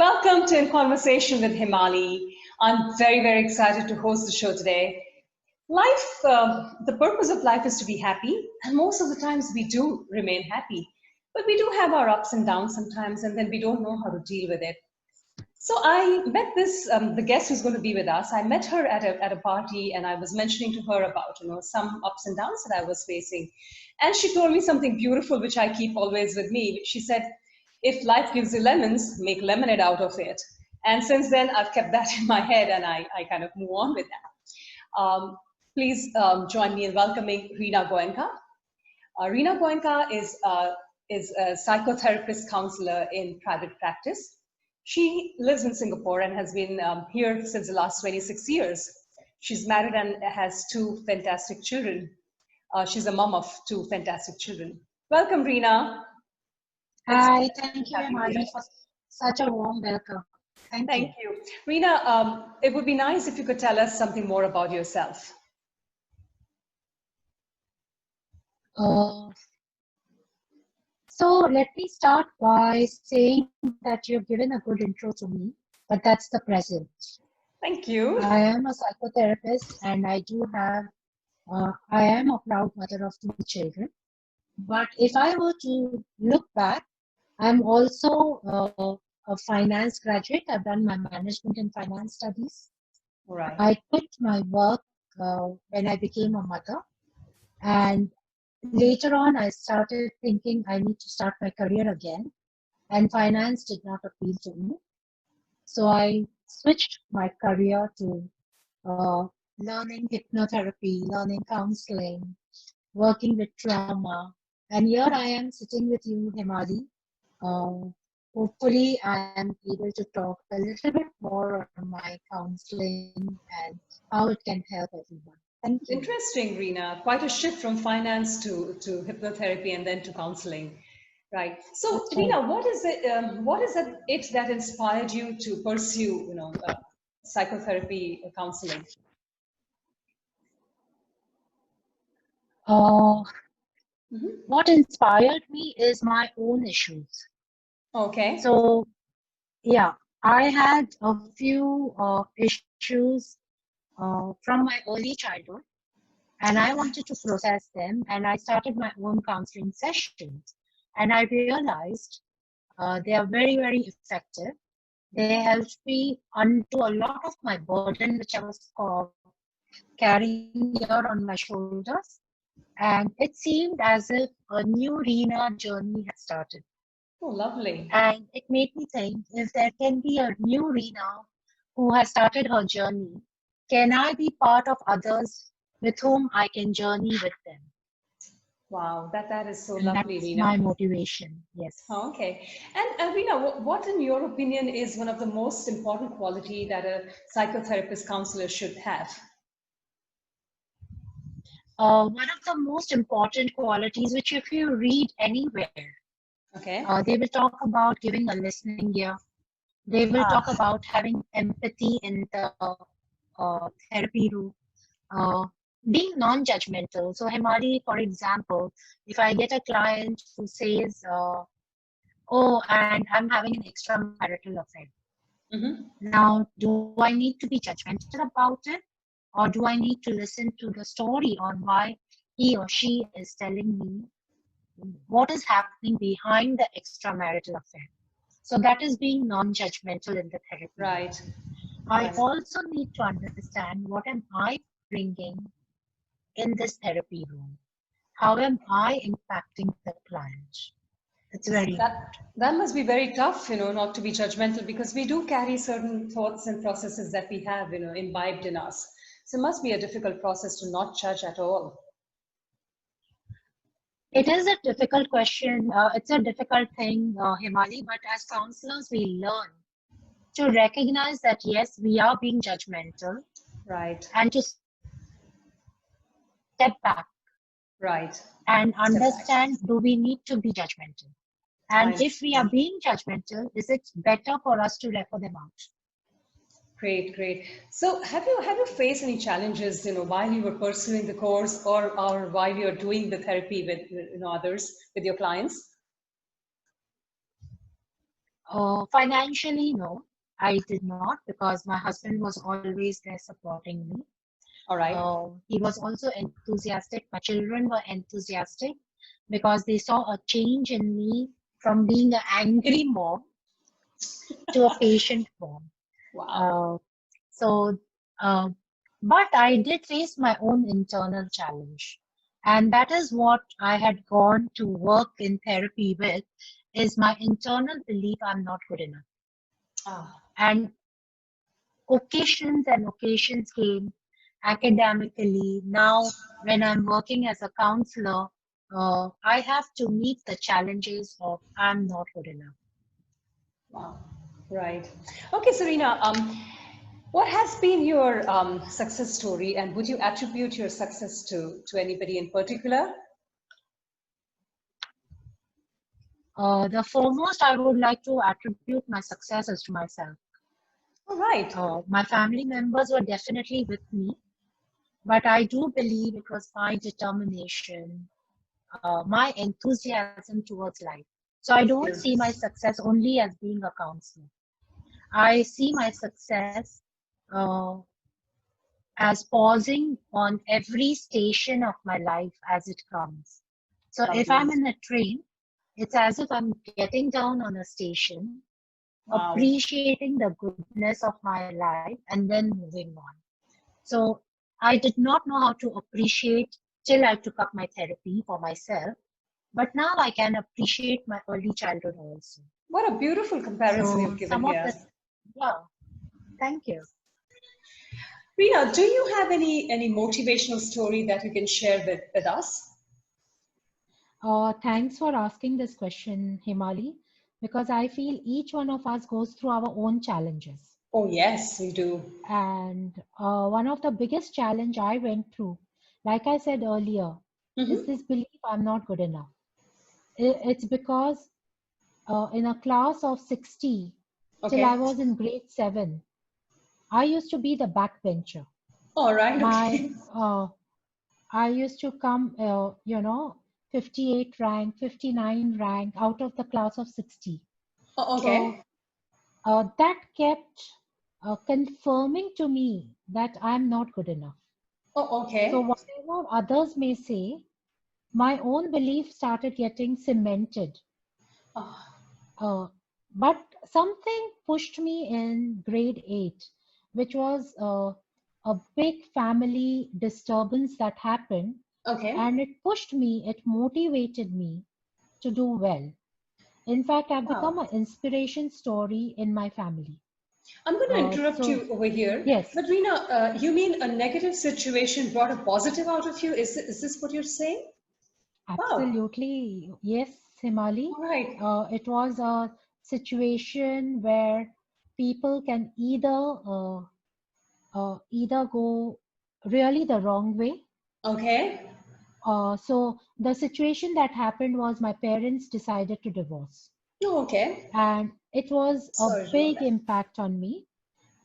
Welcome to In Conversation with Hemali. I'm very, very excited to host the show today. Life, the purpose of life is to be happy, and most of the times we do remain happy. But we do have our ups and downs sometimes, and then we don't know how to deal with it. So I met the guest who's going to be with us. I met her at a party, and I was mentioning to her about some ups and downs that I was facing, and she told me something beautiful, which I keep always with me. She said, "If life gives you lemons, make lemonade out of it." And since then, I've kept that in my head, and I kind of move on with that. Please join me in welcoming Reena Goenka. Reena Goenka is a psychotherapist counselor in private practice. She lives in Singapore and has been here since the last 26 years. She's married and has two fantastic children. She's a mom of two fantastic children. Welcome, Reena. Hi, thank you, Hemali, for such a warm welcome. Thank you. Reena, it would be nice if you could tell us something more about yourself. So let me start by saying that you've given a good intro to me, but that's the present. Thank you. I am a psychotherapist and I am a proud mother of two children. But if I were to look back, I'm also a finance graduate. I've done my management and finance studies. Right. I quit my work when I became a mother. And later on, I started thinking I need to start my career again. And finance did not appeal to me. So I switched my career to learning hypnotherapy, learning counseling, working with trauma. And here I am sitting with you, Hemali. Hopefully, I am able to talk a little bit more on my counseling and how it can help everyone. Thank you. Interesting, Reena. Quite a shift from finance to hypnotherapy and then to counseling. Right. So, Reena, what is it that inspired you to pursue, psychotherapy counseling? What inspired me is my own issues. Okay. So, yeah, I had a few issues from my early childhood, and I wanted to process them, and I started my own counseling sessions, and I realized they are very, very effective. They helped me undo a lot of my burden, which I was carrying here on my shoulders. And it seemed as if a new Reenas journey had started. Oh, lovely. And it made me think, if there can be a new Reena who has started her journey, can I be part of others with whom I can journey with them? Wow, that is so and lovely, that's Reena. my motivation, yes. Oh, okay. And Reena, what in your opinion is one of the most important quality that a psychotherapist counselor should have? One of the most important qualities, which if you read anywhere, okay, they will talk about giving a listening ear. They will talk about having empathy in the therapy room, being non-judgmental. So Hemali, for example, if I get a client who says, oh, and I'm having an extramarital affair. Now, do I need to be judgmental about it? Or do I need to listen to the story on why he or she is telling me what is happening behind the extramarital affair? So that is being non-judgmental in the therapy. Right. I also need to understand what am I bringing in this therapy room? How am I impacting the client? It's very that must be very tough, not to be judgmental, because we do carry certain thoughts and processes that we have, imbibed in us. So it must be a difficult process to not judge at all. It is a difficult question. It's a difficult thing, Hemali, but as counselors, we learn to recognize that, yes, we are being judgmental. Right. And to step back. Right. And understand, do we need to be judgmental? And if we are being judgmental, is it better for us to refer them out? Great, great. So have you faced any challenges, while you were pursuing the course or while you're doing the therapy with others, with your clients? Financially, no, I did not, because my husband was always there supporting me. All right. He was also enthusiastic. My children were enthusiastic because they saw a change in me from being an angry mom to a patient mom. Wow. Uh, so, uh, but I did face my own internal challenge. And that is what I had gone to work in therapy with, is my internal belief I'm not good enough. Ah, And occasions came academically. Now, when I'm working as a counselor, I have to meet the challenges of I'm not good enough. wow. Right. Okay, Serena, what has been your success story, and would you attribute your success to anybody in particular? The foremost I would like to attribute my success is to myself. All right. My family members were definitely with me, but I do believe it was my determination, my enthusiasm towards life. So I Good for don't you. see my success only as being a counselor. I see my success uh, as pausing on every station of my life as it comes. So if I'm Lovely. in a train, it's as if I'm getting down on a station, Wow. appreciating the goodness of my life, and then moving on. So I did not know how to appreciate till I took up my therapy for myself, but now I can appreciate my early childhood also. What a beautiful comparison So you've given some of here. the, yeah, thank you. Reena, do you have any motivational story that you can share with us? Thanks for asking this question, Himali, because I feel each one of us goes through our own challenges. Oh, yes, we do. And one of the biggest challenge I went through, like I said earlier, is Mm-hmm. this belief I'm not good enough. It's because in a class of 60, till I Okay. was in grade 7, I used to be the backbencher. All right. My Okay. I used to come, 58 rank, 59 rank out of the class of 60. Oh, So okay. that kept confirming to me that I'm not good enough. Oh, So okay. whatever others may say, my own belief started getting cemented. Oh, Uh, but something pushed me in grade 8, which was a big family disturbance that happened, okay. and it pushed me, it motivated me to do well. In fact, I've become Wow. an inspiration story in my family. I'm going to interrupt So, you over here. yes, But Reena, you mean a negative situation brought a positive out of you? Is this what you're saying? Wow. absolutely. Yes, Himali. All right. It was a situation where people can either go really the wrong way. Okay. So the situation that happened was my parents decided to divorce, Oh, okay. and it was a Sorry to know big that. impact on me.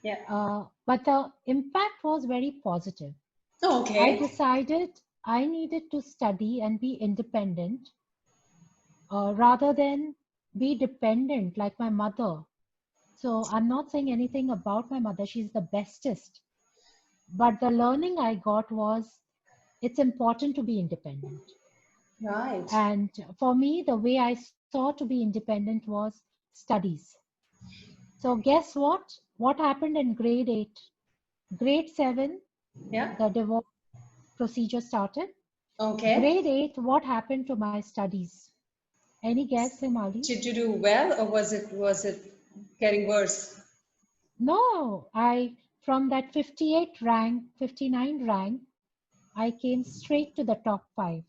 Yeah. But the impact was very positive. Oh, I okay. decided I needed to study and be independent rather than be dependent like my mother. So I'm not saying anything about my mother, she's the bestest. But the learning I got was it's important to be independent. Right. And for me, the way I saw to be independent was studies. So guess what? What happened in grade 8? Grade 7, Yeah. the divorce procedure started. Okay. Grade 8, what happened to my studies? Any guess, Himali? Did you do well, or was it getting worse? No, I from that 58 rank, 59 rank, I came straight to the top 5.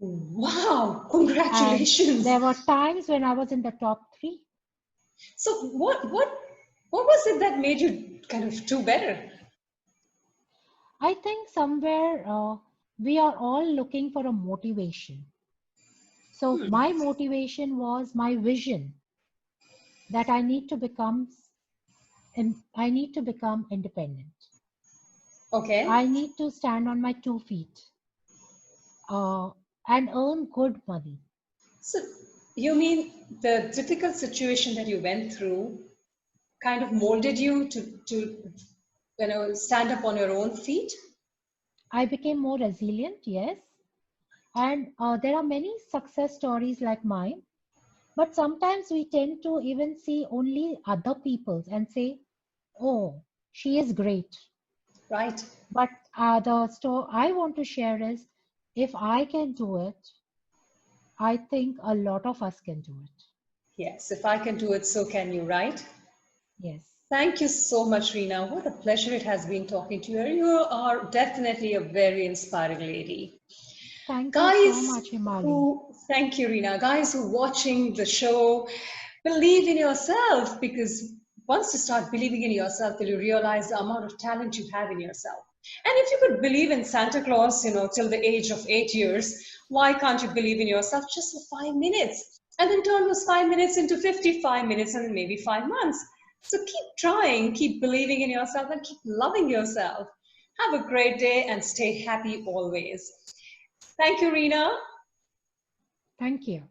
Wow! And Congratulations. there were times when I was in the top 3. So what was it that made you kind of do better? I think somewhere we are all looking for a motivation. So Hmm. my motivation was my vision that I need to become independent. I Okay. need to stand on my 2 feet uh, and earn good money. So You mean the difficult situation that you went through kind of molded you to stand up on your own feet? I became more resilient, yes. And there are many success stories like mine, but sometimes we tend to even see only other people's and say, oh, she is great. Right? But the story I want to share is if I can do it, I think a lot of us can do it. Yes, if I can do it, so can you, right? Yes. Thank you so much, Reena. What a pleasure it has been talking to you. You are definitely a very inspiring lady. Thank you so Guys much, Himali. thank you, Reena. Guys who are watching the show, believe in yourself, because once you start believing in yourself, will you realize the amount of talent you have in yourself. And if you could believe in Santa Claus, till the age of 8 years, why can't you believe in yourself just for 5 minutes? And then turn those 5 minutes into 55 minutes and then maybe 5 months. So keep trying, keep believing in yourself, and keep loving yourself. Have a great day and stay happy always. Thank you, Reena. Thank you.